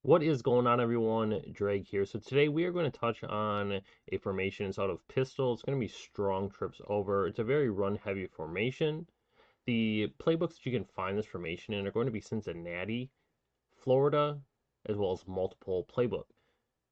What is going on, everyone? Drag here. So today we are going to touch on a formation. It's out of pistol. It's going to be strong trips over. It's a very run-heavy formation. The playbooks that you can find this formation in are going to be Cincinnati, Florida, as well as multiple playbook.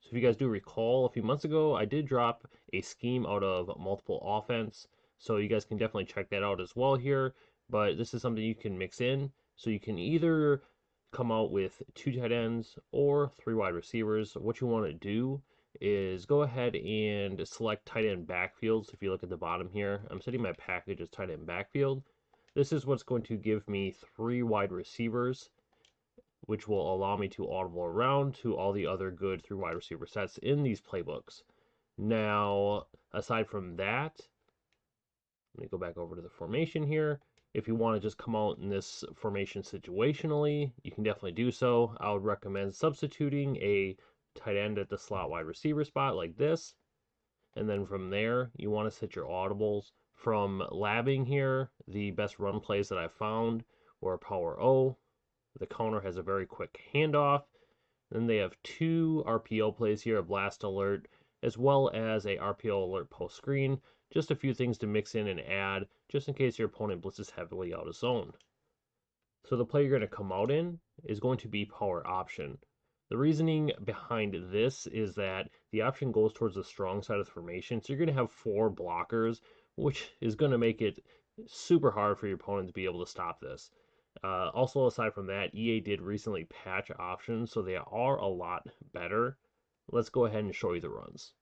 So if you guys do recall, a few months ago, I did drop a scheme out of multiple offense. So you guys can definitely check that out as well here. But this is something you can mix in. So you can either come out with 2 tight ends or 3 wide receivers. What you want to do is go ahead and select tight end backfields. If you look at the bottom here, I'm setting my package as tight end backfield. This is what's going to give me 3 wide receivers, which will allow me to audible around to all the other good 3 wide receiver sets in these playbooks. Now, aside from that, let me go back over to the formation here. If you want to just come out in this formation situationally, you can definitely do so. I would recommend substituting a tight end at the slot wide receiver spot like this. And then from there, you want to set your audibles. From labbing here, the best run plays that I found were Power O. The counter has a very quick handoff. Then they have 2 RPO plays here, a blast alert, as well as a RPO alert post screen. Just a few things to mix in and add, just in case your opponent blitzes heavily out of zone. So the play you're going to come out in is going to be power option. The reasoning behind this is that the option goes towards the strong side of the formation, so you're going to have 4 blockers, which is going to make it super hard for your opponent to be able to stop this. Also, aside from that, EA did recently patch options, so they are a lot better. Let's go ahead and show you the runs.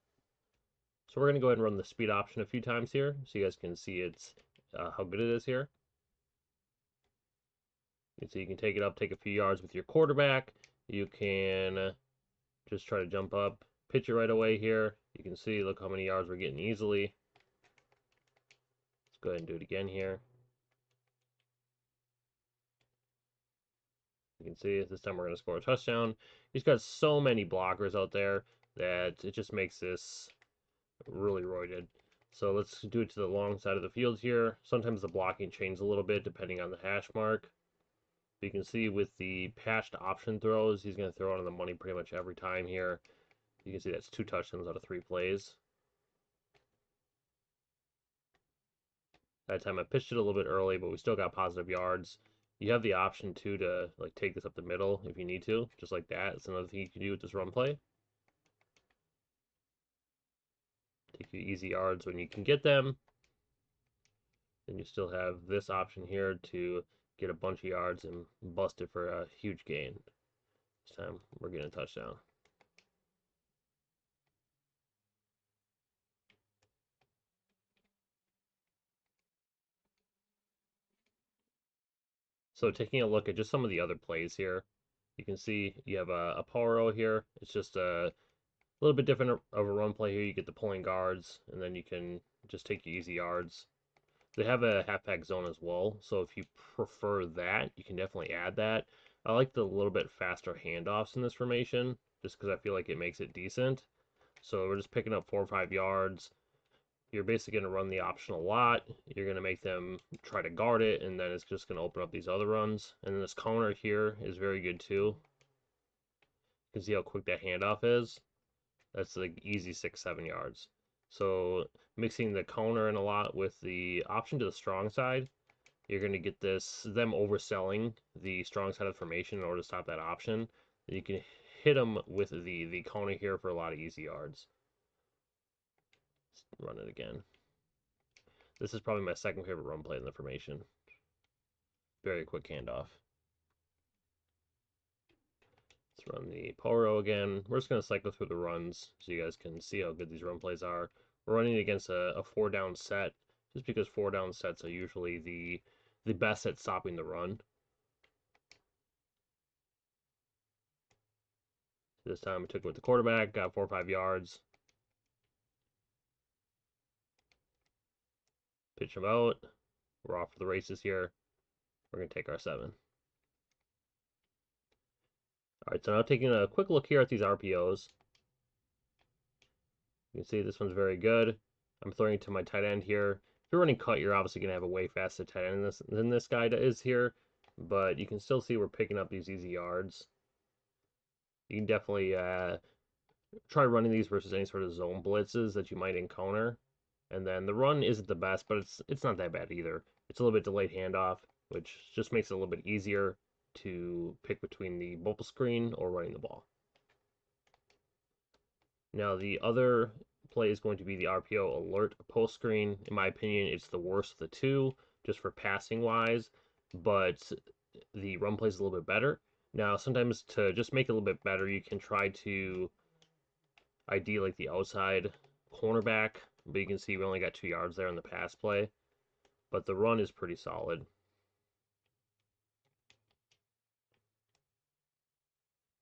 So we're going to go ahead and run the speed option a few times here, so you guys can see it's how good it is here. You can see you can take it up, take a few yards with your quarterback. You can just try to jump up, pitch it right away here. You can see, look how many yards we're getting easily. Let's go ahead and do it again here. You can see this time we're going to score a touchdown. He's got so many blockers out there that it just makes this really roided. So let's do it to the long side of the field here. Sometimes the blocking changes a little bit depending on the hash mark. But you can see with the patched option throws, he's going to throw it on the money pretty much every time here. You can see that's 2 touchdowns out of 3 plays. That time I pitched it a little bit early, but we still got positive yards. You have the option too to like take this up the middle if you need to, just like that. It's another thing you can do with this run play. Take you easy yards when you can get them. Then you still have this option here to get a bunch of yards and bust it for a huge gain. This time we're getting a touchdown. So taking a look at just some of the other plays here, you can see you have a power row here. It's just a little bit different of a run play here. You get the pulling guards, and then you can just take your easy yards. They have a halfback zone as well, so if you prefer that, you can definitely add that. I like the little bit faster handoffs in this formation, just because I feel like it makes it decent. So we're just picking up 4 or 5 yards. You're basically going to run the option a lot. You're going to make them try to guard it, and then it's just going to open up these other runs. And then this counter here is very good too. You can see how quick that handoff is. That's like easy 6-7 yards. So mixing the counter in a lot with the option to the strong side, you're going to get them overselling the strong side of the formation in order to stop that option. You can hit them with the counter here for a lot of easy yards. Let's run it again. This is probably my second favorite run play in the formation. Very quick handoff. Let's run the power row again. We're just going to cycle through the runs so you guys can see how good these run plays are. We're running against a 4-down set, just because 4-down sets are usually the best at stopping the run. This time I took it with the quarterback, got 4 or 5 yards. Pitch him out. We're off to the races here. We're going to take our 7. Alright, so now taking a quick look here at these RPOs. You can see this one's very good. I'm throwing it to my tight end here. If you're running cut, you're obviously going to have a way faster tight end than this guy is here. But you can still see we're picking up these easy yards. You can definitely try running these versus any sort of zone blitzes that you might encounter. And then the run isn't the best, but it's not that bad either. It's a little bit delayed handoff, which just makes it a little bit easier to pick between the bubble screen or running the ball. Now the other play is going to be the RPO alert post screen. In my opinion, it's the worst of the two, just for passing wise, but the run play is a little bit better. Now sometimes to just make it a little bit better, you can try to ID like the outside cornerback, but you can see we only got 2 yards there on the pass play. But the run is pretty solid.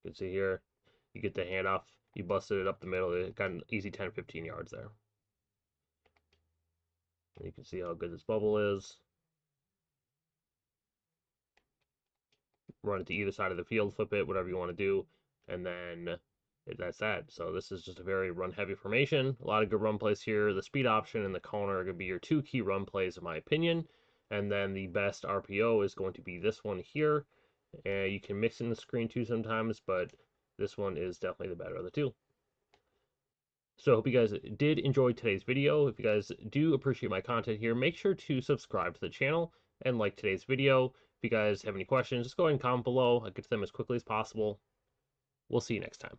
You can see here, you get the handoff, you busted it up the middle, it got an easy 10 15 yards there. And you can see how good this bubble is. Run it to either side of the field, flip it, whatever you want to do, and then that's that. So this is just a very run-heavy formation. A lot of good run plays here. The speed option and the counter are going to be your two key run plays, in my opinion. And then the best RPO is going to be this one here. And you can mix in the screen too sometimes, but this one is definitely the better of the two. So I hope you guys did enjoy today's video. If you guys do appreciate my content here, make sure to subscribe to the channel and like today's video. If you guys have any questions, just go ahead and comment below. I'll get to them as quickly as possible. We'll see you next time.